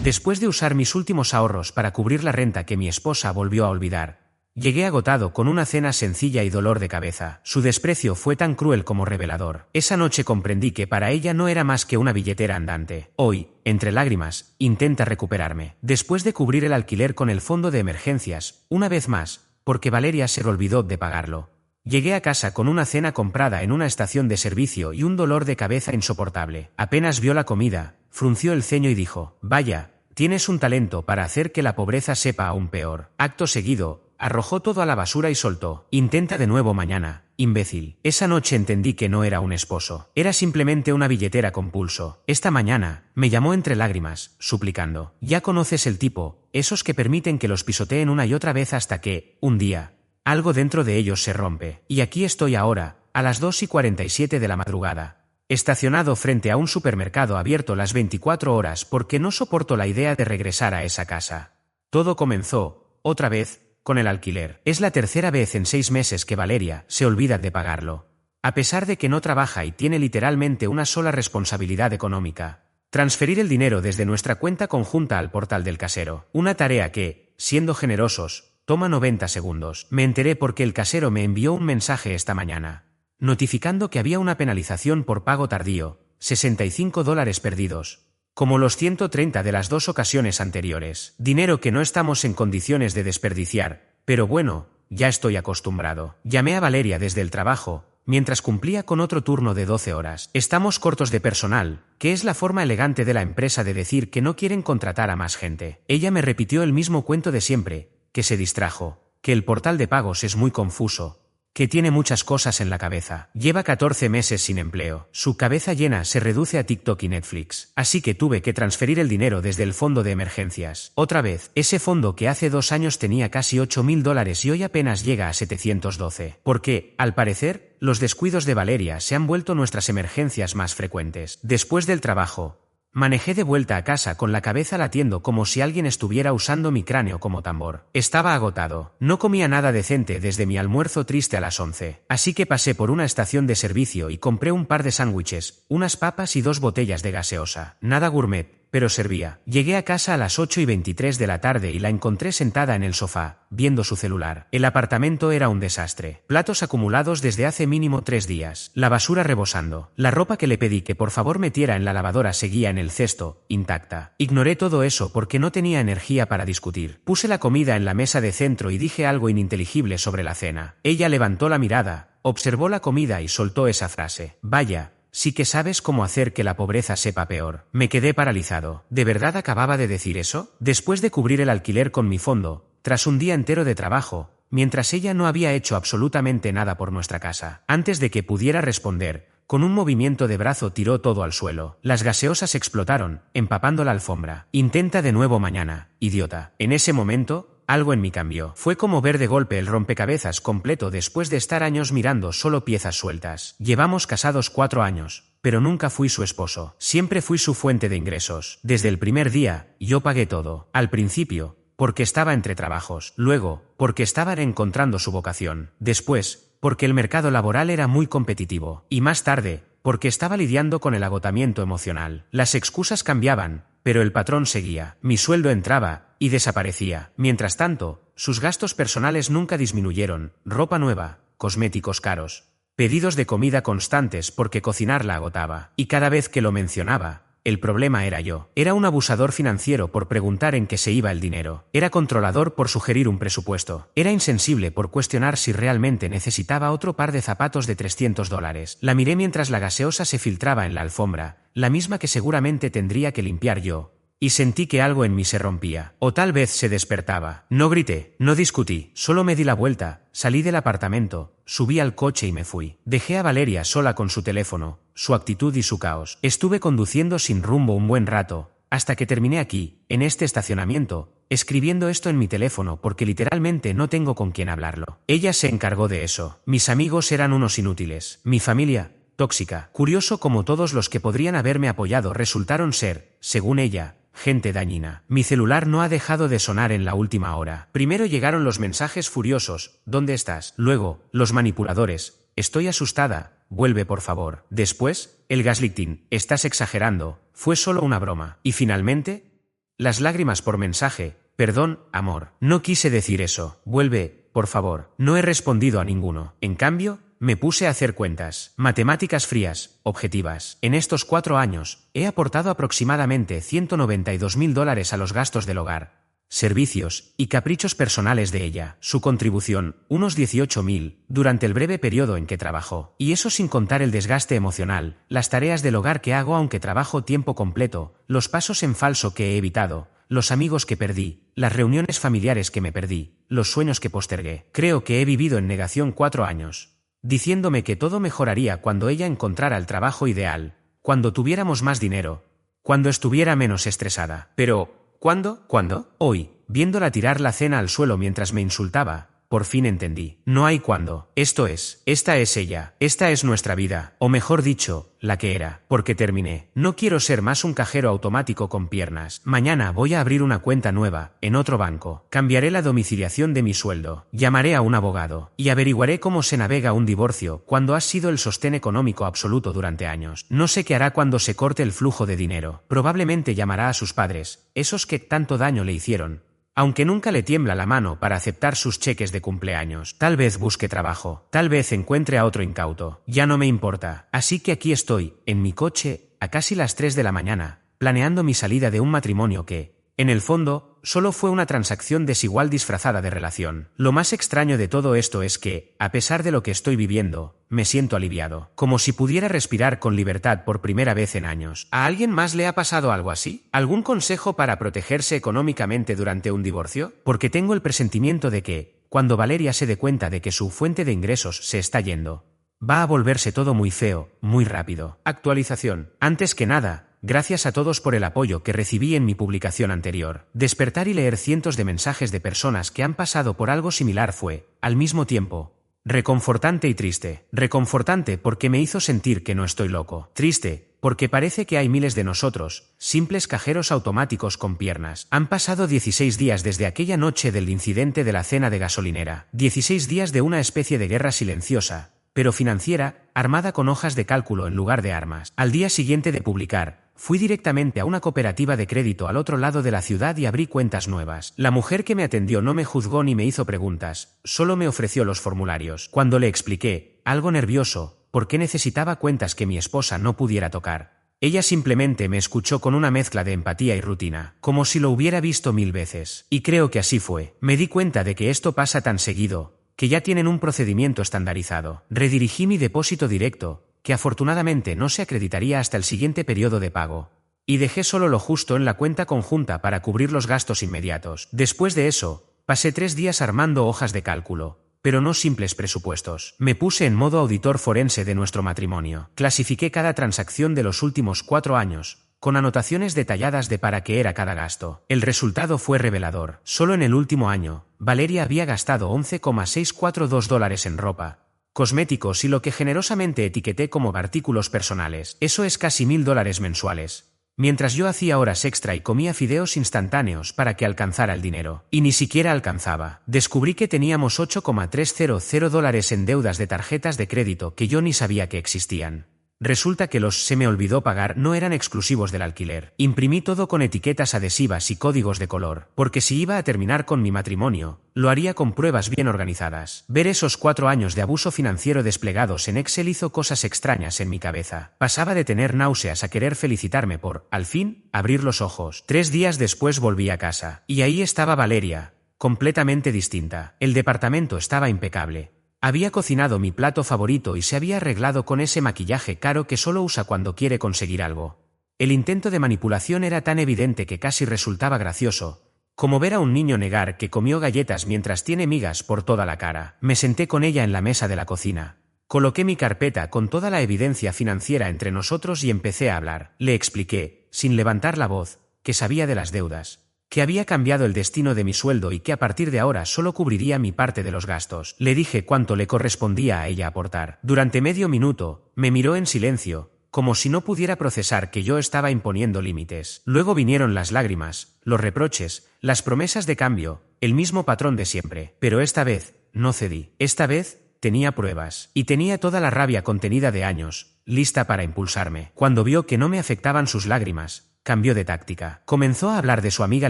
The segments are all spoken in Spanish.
Después de usar mis últimos ahorros para cubrir la renta que mi esposa volvió a olvidar, llegué agotado con una cena sencilla y dolor de cabeza. Su desprecio fue tan cruel como revelador. Esa noche comprendí que para ella no era más que una billetera andante. Hoy, entre lágrimas, intenta recuperarme. Después de cubrir el alquiler con el fondo de emergencias, una vez más, porque Valeria se olvidó de pagarlo. Llegué a casa con una cena comprada en una estación de servicio y un dolor de cabeza insoportable. Apenas vio la comida, frunció el ceño y dijo: «Vaya, tienes un talento para hacer que la pobreza sepa aún peor». Acto seguido, arrojó todo a la basura y soltó: «Intenta de nuevo mañana, imbécil». Esa noche entendí que no era un esposo. Era simplemente una billetera con pulso. Esta mañana, me llamó entre lágrimas, suplicando: «Ya conoces el tipo, esos que permiten que los pisoteen una y otra vez hasta que, un día, algo dentro de ellos se rompe». Y aquí estoy ahora, a las 2:47 de la madrugada, estacionado frente a un supermercado abierto las 24 horas porque no soporto la idea de regresar a esa casa. Todo comenzó, otra vez, con el alquiler. Es la tercera vez en 6 meses que Valeria se olvida de pagarlo. A pesar de que no trabaja y tiene literalmente una sola responsabilidad económica: transferir el dinero desde nuestra cuenta conjunta al portal del casero. Una tarea que, siendo generosos, toma 90 segundos. Me enteré porque el casero me envió un mensaje esta mañana, notificando que había una penalización por pago tardío, $65 perdidos, como los 130 de las 2 ocasiones anteriores. Dinero que no estamos en condiciones de desperdiciar, pero bueno, ya estoy acostumbrado. Llamé a Valeria desde el trabajo, mientras cumplía con otro turno de 12 horas. «Estamos cortos de personal», que es la forma elegante de la empresa de decir que no quieren contratar a más gente. Ella me repitió el mismo cuento de siempre, que se distrajo, que el portal de pagos es muy confuso, que tiene muchas cosas en la cabeza. Lleva 14 meses sin empleo. Su cabeza llena se reduce a TikTok y Netflix. Así que tuve que transferir el dinero desde el fondo de emergencias. Otra vez, ese fondo que hace 2 años tenía casi $8.000 y hoy apenas llega a 712. Porque, al parecer, los descuidos de Valeria se han vuelto nuestras emergencias más frecuentes. Después del trabajo, manejé de vuelta a casa con la cabeza latiendo como si alguien estuviera usando mi cráneo como tambor. Estaba agotado. No comía nada decente desde mi almuerzo triste a las 11. Así que pasé por una estación de servicio y compré un par de sándwiches, unas papas y 2 botellas de gaseosa. Nada gourmet, pero servía. Llegué a casa a las 8:23 de la tarde y la encontré sentada en el sofá, viendo su celular. El apartamento era un desastre. Platos acumulados desde hace mínimo 3 días. La basura rebosando. La ropa que le pedí que por favor metiera en la lavadora seguía en el cesto, intacta. Ignoré todo eso porque no tenía energía para discutir. Puse la comida en la mesa de centro y dije algo ininteligible sobre la cena. Ella levantó la mirada, observó la comida y soltó esa frase: «Vaya, sí que sabes cómo hacer que la pobreza sepa peor». Me quedé paralizado. ¿De verdad acababa de decir eso? Después de cubrir el alquiler con mi fondo, tras un día entero de trabajo, mientras ella no había hecho absolutamente nada por nuestra casa. Antes de que pudiera responder, con un movimiento de brazo tiró todo al suelo. Las gaseosas explotaron, empapando la alfombra. «Intenta de nuevo mañana, idiota». En ese momento, algo en mí cambió. Fue como ver de golpe el rompecabezas completo después de estar años mirando solo piezas sueltas. Llevamos casados 4 años, pero nunca fui su esposo. Siempre fui su fuente de ingresos. Desde el primer día, yo pagué todo. Al principio, porque estaba entre trabajos. Luego, porque estaba encontrando su vocación. Después, porque el mercado laboral era muy competitivo. Y más tarde, porque estaba lidiando con el agotamiento emocional. Las excusas cambiaban, pero el patrón seguía. Mi sueldo entraba y desaparecía. Mientras tanto, sus gastos personales nunca disminuyeron: ropa nueva, cosméticos caros, pedidos de comida constantes porque cocinar la agotaba. Y cada vez que lo mencionaba, el problema era yo. Era un abusador financiero por preguntar en qué se iba el dinero. Era controlador por sugerir un presupuesto. Era insensible por cuestionar si realmente necesitaba otro par de zapatos de $300. La miré mientras la gaseosa se filtraba en la alfombra, la misma que seguramente tendría que limpiar yo, y sentí que algo en mí se rompía. O tal vez se despertaba. No grité, no discutí, solo me di la vuelta, salí del apartamento, subí al coche y me fui. Dejé a Valeria sola con su teléfono, su actitud y su caos. Estuve conduciendo sin rumbo un buen rato, hasta que terminé aquí, en este estacionamiento, escribiendo esto en mi teléfono porque literalmente no tengo con quién hablarlo. Ella se encargó de eso. Mis amigos eran unos inútiles. Mi familia, tóxica. Curioso como todos los que podrían haberme apoyado resultaron ser, según ella, gente dañina. Mi celular no ha dejado de sonar en la última hora. Primero llegaron los mensajes furiosos: ¿dónde estás? Luego, los manipuladores: estoy asustada, vuelve por favor. Después, el gaslighting: estás exagerando, fue solo una broma. Y finalmente, Las lágrimas por mensaje. Perdón, amor. No quise decir eso. Vuelve, por favor. No he respondido a ninguno. En cambio, me puse a hacer cuentas. Matemáticas frías, objetivas. En estos 4 años, he aportado aproximadamente $192.000 a los gastos del hogar, servicios y caprichos personales de ella. Su contribución, unos 18.000, durante el breve periodo en que trabajó. Y eso sin contar el desgaste emocional, las tareas del hogar que hago aunque trabajo tiempo completo, los pasos en falso que he evitado, los amigos que perdí, las reuniones familiares que me perdí, los sueños que postergué. Creo que he vivido en negación 4 años, diciéndome que todo mejoraría cuando ella encontrara el trabajo ideal, cuando tuviéramos más dinero, cuando estuviera menos estresada. Pero ¿cuándo? ¿Cuándo? Hoy, viéndola tirar la cena al suelo mientras me insultaba, por fin entendí. No hay cuándo. Esta es ella. Esta es nuestra vida. O mejor dicho, la que era. Porque terminé. No quiero ser más un cajero automático con piernas. Mañana voy a abrir una cuenta nueva, en otro banco. Cambiaré la domiciliación de mi sueldo. Llamaré a un abogado. Y averiguaré cómo se navega un divorcio cuando has sido el sostén económico absoluto durante años. No sé qué hará cuando se corte el flujo de dinero. Probablemente llamará a sus padres, esos que tanto daño le hicieron, aunque nunca le tiembla la mano para aceptar sus cheques de cumpleaños. Tal vez busque trabajo, tal vez encuentre a otro incauto. Ya no me importa. Así que aquí estoy, en mi coche, a casi las 3 de la mañana, planeando mi salida de un matrimonio que, en el fondo, solo fue una transacción desigual disfrazada de relación. Lo más extraño de todo esto es que, a pesar de lo que estoy viviendo, me siento aliviado, como si pudiera respirar con libertad por primera vez en años. ¿A alguien más le ha pasado algo así? ¿Algún consejo para protegerse económicamente durante un divorcio? Porque tengo el presentimiento de que, cuando Valeria se dé cuenta de que su fuente de ingresos se está yendo, va a volverse todo muy feo, muy rápido. Actualización. Antes que nada, gracias a todos por el apoyo que recibí en mi publicación anterior. Despertar y leer cientos de mensajes de personas que han pasado por algo similar fue, al mismo tiempo, reconfortante y triste. Reconfortante porque me hizo sentir que no estoy loco. Triste porque parece que hay miles de nosotros, simples cajeros automáticos con piernas. Han pasado 16 días desde aquella noche del incidente de la cena de gasolinera. 16 días de una especie de guerra silenciosa, pero financiera, armada con hojas de cálculo en lugar de armas. Al día siguiente de publicar, fui directamente a una cooperativa de crédito al otro lado de la ciudad y abrí cuentas nuevas. La mujer que me atendió no me juzgó ni me hizo preguntas, solo me ofreció los formularios. Cuando le expliqué, algo nervioso, por qué necesitaba cuentas que mi esposa no pudiera tocar, ella simplemente me escuchó con una mezcla de empatía y rutina, como si lo hubiera visto 1000 veces. Y creo que así fue. Me di cuenta de que esto pasa tan seguido, que ya tienen un procedimiento estandarizado. Redirigí mi depósito directo, que afortunadamente no se acreditaría hasta el siguiente periodo de pago, y dejé solo lo justo en la cuenta conjunta para cubrir los gastos inmediatos. Después de eso, pasé 3 días armando hojas de cálculo, pero no simples presupuestos. Me puse en modo auditor forense de nuestro matrimonio. Clasifiqué cada transacción de los últimos 4 años, con anotaciones detalladas de para qué era cada gasto. El resultado fue revelador. Solo en el último año, Valeria había gastado $11,642 en ropa, cosméticos y lo que generosamente etiqueté como artículos personales. Eso es casi $1.000 mensuales. Mientras yo hacía horas extra y comía fideos instantáneos para que alcanzara el dinero. Y ni siquiera alcanzaba. Descubrí que teníamos $8,300 en deudas de tarjetas de crédito que yo ni sabía que existían. Resulta que los se me olvidó pagar no eran exclusivos del alquiler. Imprimí todo con etiquetas adhesivas y códigos de color, porque si iba a terminar con mi matrimonio, lo haría con pruebas bien organizadas. Ver esos 4 años de abuso financiero desplegados en Excel hizo cosas extrañas en mi cabeza. Pasaba de tener náuseas a querer felicitarme por, al fin, abrir los ojos. 3 días después volví a casa. Y ahí estaba Valeria, completamente distinta. El departamento estaba impecable. Había cocinado mi plato favorito y se había arreglado con ese maquillaje caro que solo usa cuando quiere conseguir algo. El intento de manipulación era tan evidente que casi resultaba gracioso, como ver a un niño negar que comió galletas mientras tiene migas por toda la cara. Me senté con ella en la mesa de la cocina. Coloqué mi carpeta con toda la evidencia financiera entre nosotros y empecé a hablar. Le expliqué, sin levantar la voz, que sabía de las deudas, que había cambiado el destino de mi sueldo y que a partir de ahora solo cubriría mi parte de los gastos. Le dije cuánto le correspondía a ella aportar. Durante medio minuto, me miró en silencio, como si no pudiera procesar que yo estaba imponiendo límites. Luego vinieron las lágrimas, los reproches, las promesas de cambio, el mismo patrón de siempre. Pero esta vez, no cedí. Esta vez, tenía pruebas. Y tenía toda la rabia contenida de años, lista para impulsarme. Cuando vio que no me afectaban sus lágrimas, Cambió de táctica. Comenzó a hablar de su amiga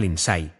Lindsay,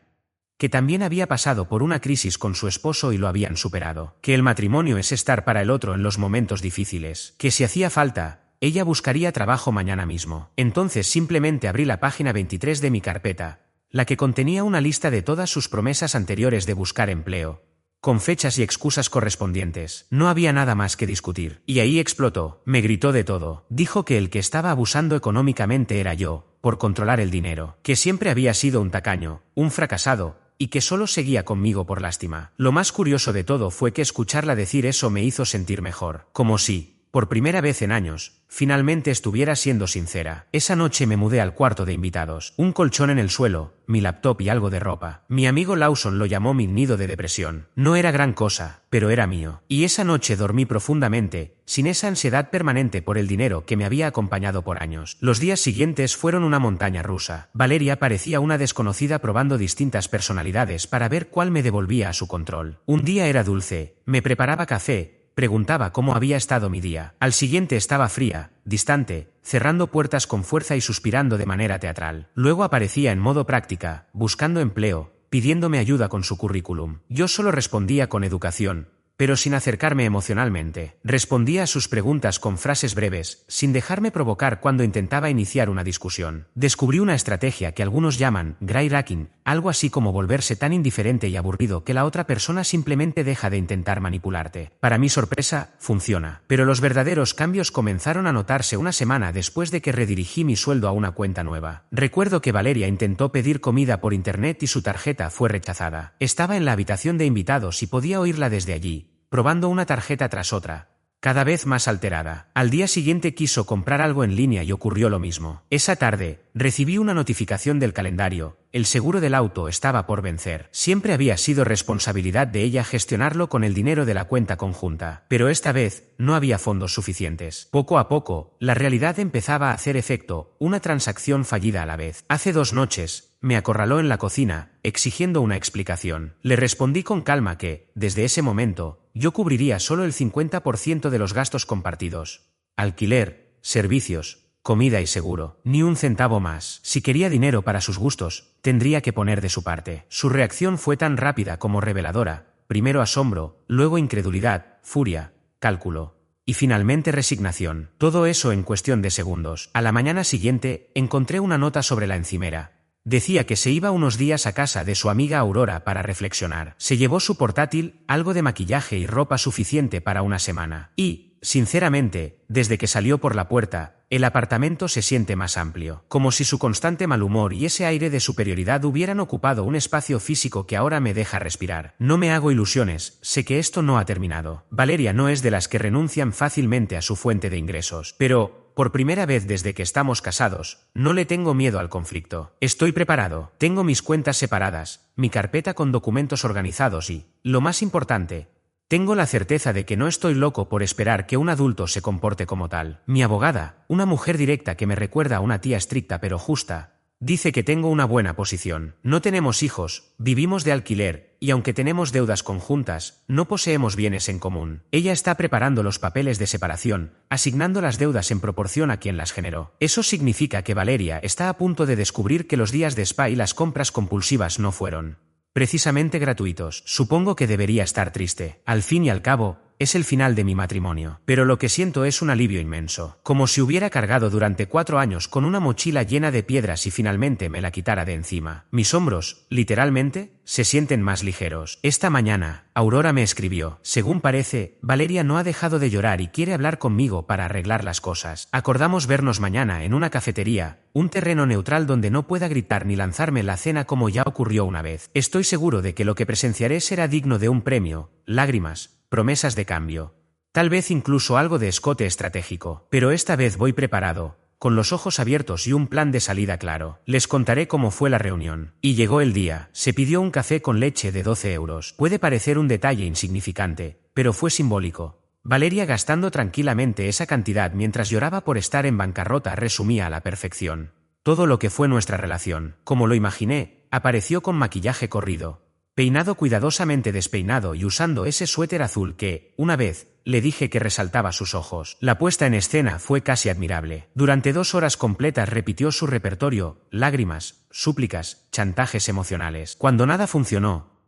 que también había pasado por una crisis con su esposo y lo habían superado. Que el matrimonio es estar para el otro en los momentos difíciles. Que si hacía falta, ella buscaría trabajo mañana mismo. Entonces simplemente abrí la página 23 de mi carpeta, la que contenía una lista de todas sus promesas anteriores de buscar empleo, con fechas y excusas correspondientes. No había nada más que discutir. Y ahí explotó. Me gritó de todo. Dijo que el que estaba abusando económicamente era yo, por controlar el dinero. Que siempre había sido un tacaño, un fracasado, y que solo seguía conmigo por lástima. Lo más curioso de todo fue que escucharla decir eso me hizo sentir mejor. Como si, por primera vez en años, finalmente estuviera siendo sincera. Esa noche me mudé al cuarto de invitados. Un colchón en el suelo, mi laptop y algo de ropa. Mi amigo Lawson lo llamó mi nido de depresión. No era gran cosa, pero era mío. Y esa noche dormí profundamente, sin esa ansiedad permanente por el dinero que me había acompañado por años. Los días siguientes fueron una montaña rusa. Valeria parecía una desconocida probando distintas personalidades para ver cuál me devolvía a su control. Un día era dulce, me preparaba café, preguntaba cómo había estado mi día. Al siguiente estaba fría, distante, cerrando puertas con fuerza y suspirando de manera teatral. Luego aparecía en modo práctica, buscando empleo, pidiéndome ayuda con su currículum. Yo solo respondía con educación, pero sin acercarme emocionalmente. Respondía a sus preguntas con frases breves, sin dejarme provocar cuando intentaba iniciar una discusión. Descubrí una estrategia que algunos llaman "gray racking", algo así como volverse tan indiferente y aburrido que la otra persona simplemente deja de intentar manipularte. Para mi sorpresa, funciona. Pero los verdaderos cambios comenzaron a notarse una semana después de que redirigí mi sueldo a una cuenta nueva. Recuerdo que Valeria intentó pedir comida por internet y su tarjeta fue rechazada. Estaba en la habitación de invitados y podía oírla desde allí, probando una tarjeta tras otra, cada vez más alterada. Al día siguiente quiso comprar algo en línea y ocurrió lo mismo. Esa tarde, recibí una notificación del calendario. El seguro del auto estaba por vencer. Siempre había sido responsabilidad de ella gestionarlo con el dinero de la cuenta conjunta, pero esta vez no había fondos suficientes. Poco a poco, la realidad empezaba a hacer efecto, una transacción fallida a la vez. Hace 2 noches, me acorraló en la cocina, exigiendo una explicación. Le respondí con calma que, desde ese momento, yo cubriría solo el 50% de los gastos compartidos: alquiler, servicios, comida y seguro. Ni un centavo más. Si quería dinero para sus gustos, tendría que poner de su parte. Su reacción fue tan rápida como reveladora. Primero asombro, luego incredulidad, furia, cálculo y finalmente resignación. Todo eso en cuestión de segundos. A la mañana siguiente, encontré una nota sobre la encimera. Decía que se iba unos días a casa de su amiga Aurora para reflexionar. Se llevó su portátil, algo de maquillaje y ropa suficiente para una semana. Y, sinceramente, desde que salió por la puerta, el apartamento se siente más amplio. Como si su constante mal humor y ese aire de superioridad hubieran ocupado un espacio físico que ahora me deja respirar. No me hago ilusiones, sé que esto no ha terminado. Valeria no es de las que renuncian fácilmente a su fuente de ingresos. Pero, por primera vez desde que estamos casados, no le tengo miedo al conflicto. Estoy preparado, tengo mis cuentas separadas, mi carpeta con documentos organizados y, lo más importante, tengo la certeza de que no estoy loco por esperar que un adulto se comporte como tal. Mi abogada, una mujer directa que me recuerda a una tía estricta pero justa, dice que tengo una buena posición. No tenemos hijos, vivimos de alquiler, y aunque tenemos deudas conjuntas, no poseemos bienes en común. Ella está preparando los papeles de separación, asignando las deudas en proporción a quien las generó. Eso significa que Valeria está a punto de descubrir que los días de spa y las compras compulsivas no fueron precisamente gratuitos. Supongo que debería estar triste. Al fin y al cabo, es el final de mi matrimonio. Pero lo que siento es un alivio inmenso. Como si hubiera cargado durante 4 años con una mochila llena de piedras y finalmente me la quitara de encima. Mis hombros, literalmente, se sienten más ligeros. Esta mañana, Aurora me escribió. Según parece, Valeria no ha dejado de llorar y quiere hablar conmigo para arreglar las cosas. Acordamos vernos mañana en una cafetería, un terreno neutral donde no pueda gritar ni lanzarme la cena como ya ocurrió una vez. Estoy seguro de que lo que presenciaré será digno de un premio, lágrimas, promesas de cambio, tal vez incluso algo de escote estratégico. Pero esta vez voy preparado, con los ojos abiertos y un plan de salida claro. Les contaré cómo fue la reunión. Y llegó el día. Se pidió un café con leche de 12 euros. Puede parecer un detalle insignificante, pero fue simbólico. Valeria gastando tranquilamente esa cantidad mientras lloraba por estar en bancarrota resumía a la perfección todo lo que fue nuestra relación. Como lo imaginé, apareció con maquillaje corrido, peinado cuidadosamente despeinado y usando ese suéter azul que, una vez, le dije que resaltaba sus ojos. La puesta en escena fue casi admirable. Durante 2 horas completas repitió su repertorio, lágrimas, súplicas, chantajes emocionales. Cuando nada funcionó,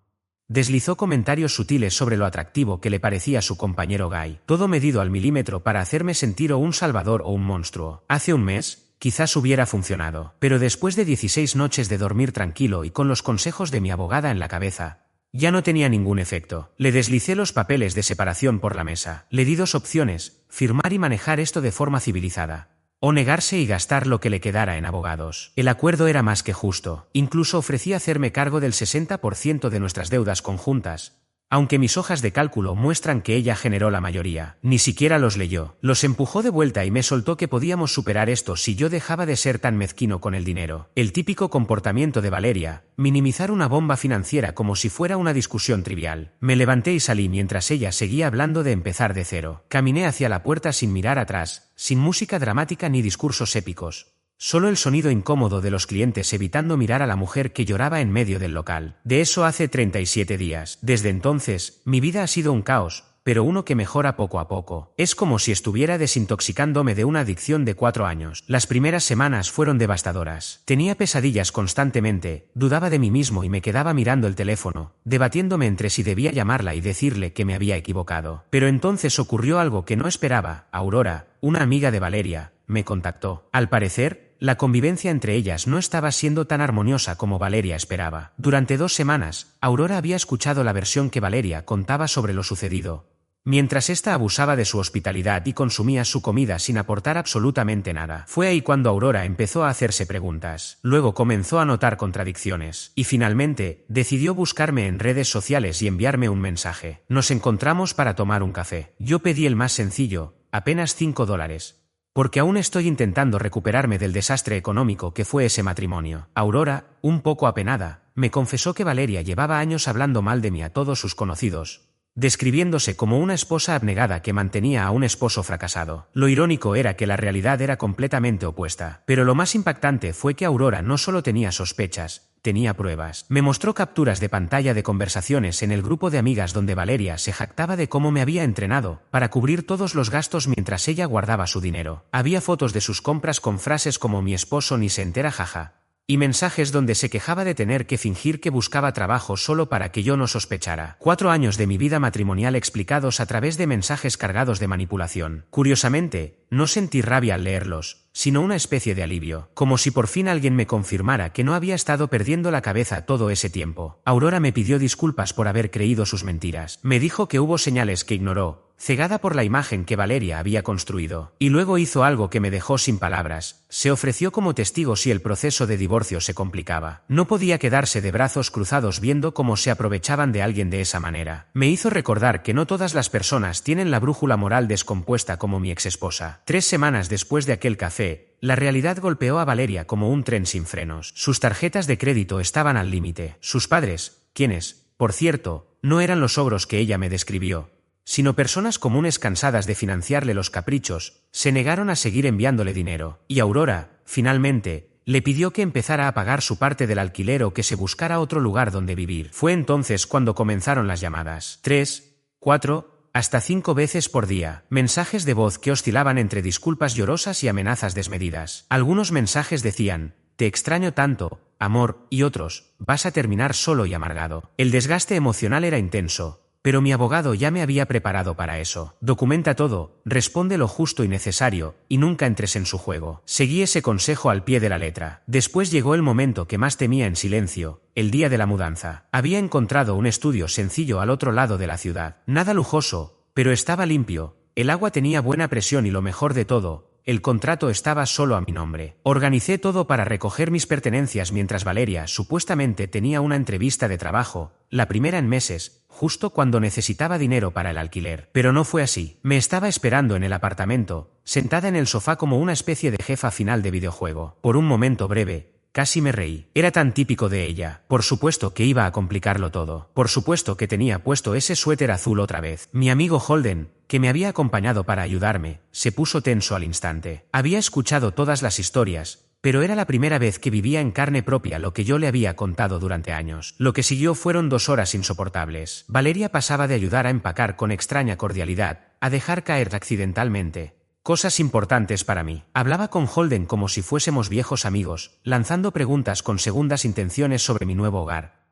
deslizó comentarios sutiles sobre lo atractivo que le parecía su compañero Guy. Todo medido al milímetro para hacerme sentir o un salvador o un monstruo. Hace un mes, quizás hubiera funcionado. Pero después de 16 noches de dormir tranquilo y con los consejos de mi abogada en la cabeza, ya no tenía ningún efecto. Le deslicé los papeles de separación por la mesa. Le di 2 opciones: firmar y manejar esto de forma civilizada, o negarse y gastar lo que le quedara en abogados. El acuerdo era más que justo. Incluso ofrecí hacerme cargo del 60% de nuestras deudas conjuntas, aunque mis hojas de cálculo muestran que ella generó la mayoría. Ni siquiera los leyó. Los empujó de vuelta y me soltó que podíamos superar esto si yo dejaba de ser tan mezquino con el dinero. El típico comportamiento de Valeria: minimizar una bomba financiera como si fuera una discusión trivial. Me levanté y salí mientras ella seguía hablando de empezar de cero. Caminé hacia la puerta sin mirar atrás, sin música dramática ni discursos épicos. Solo el sonido incómodo de los clientes evitando mirar a la mujer que lloraba en medio del local. De eso hace 37 días. Desde entonces, mi vida ha sido un caos, pero uno que mejora poco a poco. Es como si estuviera desintoxicándome de una adicción de 4 años. Las primeras semanas fueron devastadoras. Tenía pesadillas constantemente, dudaba de mí mismo y me quedaba mirando el teléfono, debatiéndome entre si debía llamarla y decirle que me había equivocado. Pero entonces ocurrió algo que no esperaba. Aurora, una amiga de Valeria, me contactó. Al parecer, la convivencia entre ellas no estaba siendo tan armoniosa como Valeria esperaba. Durante 2 semanas, Aurora había escuchado la versión que Valeria contaba sobre lo sucedido, mientras ésta abusaba de su hospitalidad y consumía su comida sin aportar absolutamente nada. Fue ahí cuando Aurora empezó a hacerse preguntas. Luego comenzó a notar contradicciones. Y finalmente, decidió buscarme en redes sociales y enviarme un mensaje. Nos encontramos para tomar un café. Yo pedí el más sencillo, apenas $5. Porque aún estoy intentando recuperarme del desastre económico que fue ese matrimonio. Aurora, un poco apenada, me confesó que Valeria llevaba años hablando mal de mí a todos sus conocidos, describiéndose como una esposa abnegada que mantenía a un esposo fracasado. Lo irónico era que la realidad era completamente opuesta. Pero lo más impactante fue que Aurora no solo tenía sospechas, tenía pruebas. Me mostró capturas de pantalla de conversaciones en el grupo de amigas donde Valeria se jactaba de cómo me había entrenado para cubrir todos los gastos mientras ella guardaba su dinero. Había fotos de sus compras con frases como "mi esposo ni se entera, jaja", y mensajes donde se quejaba de tener que fingir que buscaba trabajo solo para que yo no sospechara. 4 años de mi vida matrimonial explicados a través de mensajes cargados de manipulación. Curiosamente, no sentí rabia al leerlos, sino una especie de alivio, como si por fin alguien me confirmara que no había estado perdiendo la cabeza todo ese tiempo. Aurora me pidió disculpas por haber creído sus mentiras. Me dijo que hubo señales que ignoró, cegada por la imagen que Valeria había construido. Y luego hizo algo que me dejó sin palabras. Se ofreció como testigo si el proceso de divorcio se complicaba. No podía quedarse de brazos cruzados viendo cómo se aprovechaban de alguien de esa manera. Me hizo recordar que no todas las personas tienen la brújula moral descompuesta como mi exesposa. 3 semanas después de aquel café, la realidad golpeó a Valeria como un tren sin frenos. Sus tarjetas de crédito estaban al límite. Sus padres, quienes, por cierto, no eran los ogros que ella me describió, sino personas comunes cansadas de financiarle los caprichos, se negaron a seguir enviándole dinero. Y Aurora, finalmente, le pidió que empezara a pagar su parte del alquiler o que se buscara otro lugar donde vivir. Fue entonces cuando comenzaron las llamadas. 3, 4, hasta 5 veces por día. Mensajes de voz que oscilaban entre disculpas llorosas y amenazas desmedidas. Algunos mensajes decían: "Te extraño tanto, amor", y otros: "Vas a terminar solo y amargado". El desgaste emocional era intenso, pero mi abogado ya me había preparado para eso. Documenta todo, responde lo justo y necesario, y nunca entres en su juego. Seguí ese consejo al pie de la letra. Después llegó el momento que más temía en silencio, el día de la mudanza. Había encontrado un estudio sencillo al otro lado de la ciudad. Nada lujoso, pero estaba limpio. El agua tenía buena presión y lo mejor de todo, el contrato estaba solo a mi nombre. Organicé todo para recoger mis pertenencias mientras Valeria supuestamente tenía una entrevista de trabajo, la primera en meses, justo cuando necesitaba dinero para el alquiler. Pero no fue así. Me estaba esperando en el apartamento, sentada en el sofá como una especie de jefa final de videojuego. Por un momento breve, casi me reí. Era tan típico de ella. Por supuesto que iba a complicarlo todo. Por supuesto que tenía puesto ese suéter azul otra vez. Mi amigo Holden, que me había acompañado para ayudarme, se puso tenso al instante. Había escuchado todas las historias, pero era la primera vez que vivía en carne propia lo que yo le había contado durante años. Lo que siguió fueron 2 horas insoportables. Valeria pasaba de ayudar a empacar con extraña cordialidad, a dejar caer accidentalmente cosas importantes para mí. Hablaba con Holden como si fuésemos viejos amigos, lanzando preguntas con segundas intenciones sobre mi nuevo hogar.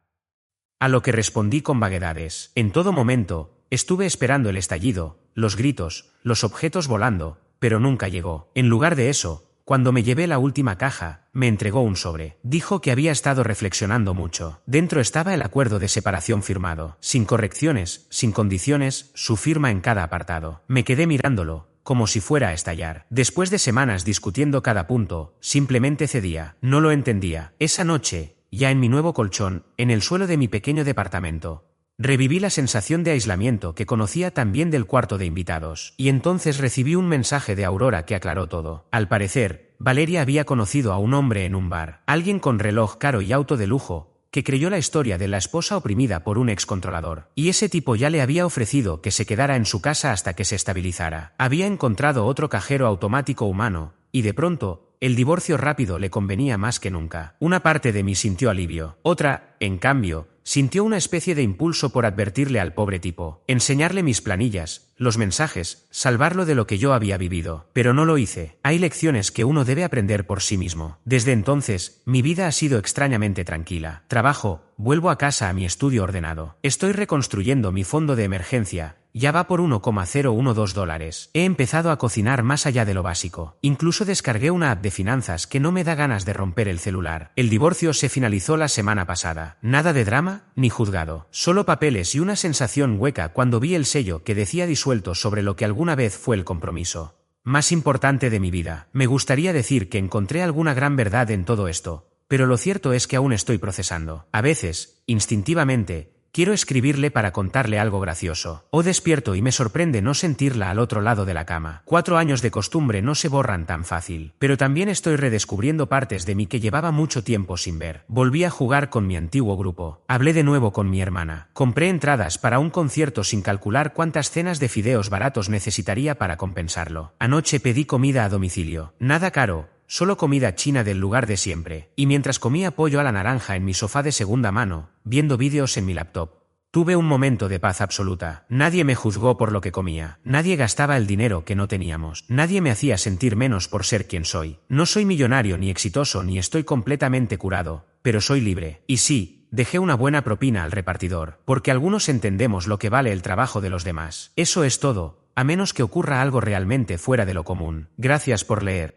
A lo que respondí con vaguedades. En todo momento, estuve esperando el estallido, los gritos, los objetos volando, pero nunca llegó. En lugar de eso, cuando me llevé la última caja, me entregó un sobre. Dijo que había estado reflexionando mucho. Dentro estaba el acuerdo de separación firmado, sin correcciones, sin condiciones, su firma en cada apartado. Me quedé mirándolo, como si fuera a estallar. Después de semanas discutiendo cada punto, simplemente cedía. No lo entendía. Esa noche, ya en mi nuevo colchón, en el suelo de mi pequeño departamento, reviví la sensación de aislamiento que conocía también del cuarto de invitados. Y entonces recibí un mensaje de Aurora que aclaró todo. Al parecer, Valeria había conocido a un hombre en un bar. Alguien con reloj caro y auto de lujo, que creyó la historia de la esposa oprimida por un excontrolador. Y ese tipo ya le había ofrecido que se quedara en su casa hasta que se estabilizara. Había encontrado otro cajero automático humano, y de pronto, el divorcio rápido le convenía más que nunca. Una parte de mí sintió alivio. Otra, en cambio, sintió una especie de impulso por advertirle al pobre tipo, enseñarle mis planillas, los mensajes, salvarlo de lo que yo había vivido. Pero no lo hice. Hay lecciones que uno debe aprender por sí mismo. Desde entonces, mi vida ha sido extrañamente tranquila. Trabajo, vuelvo a casa a mi estudio ordenado. Estoy reconstruyendo mi fondo de emergencia. Ya va por $1,012. He empezado a cocinar más allá de lo básico. Incluso descargué una app de finanzas que no me da ganas de romper el celular. El divorcio se finalizó la semana pasada. Nada de drama, ni juzgado. Solo papeles y una sensación hueca cuando vi el sello que decía disuelto sobre lo que alguna vez fue el compromiso más importante de mi vida. Me gustaría decir que encontré alguna gran verdad en todo esto, pero lo cierto es que aún estoy procesando. A veces, instintivamente, quiero escribirle para contarle algo gracioso. O despierto y me sorprende no sentirla al otro lado de la cama. 4 años de costumbre no se borran tan fácil. Pero también estoy redescubriendo partes de mí que llevaba mucho tiempo sin ver. Volví a jugar con mi antiguo grupo. Hablé de nuevo con mi hermana. Compré entradas para un concierto sin calcular cuántas cenas de fideos baratos necesitaría para compensarlo. Anoche pedí comida a domicilio. Nada caro. Solo comida china del lugar de siempre. Y mientras comía pollo a la naranja en mi sofá de segunda mano, viendo vídeos en mi laptop, tuve un momento de paz absoluta. Nadie me juzgó por lo que comía. Nadie gastaba el dinero que no teníamos. Nadie me hacía sentir menos por ser quien soy. No soy millonario ni exitoso ni estoy completamente curado, pero soy libre. Y sí, dejé una buena propina al repartidor, porque algunos entendemos lo que vale el trabajo de los demás. Eso es todo, a menos que ocurra algo realmente fuera de lo común. Gracias por leer.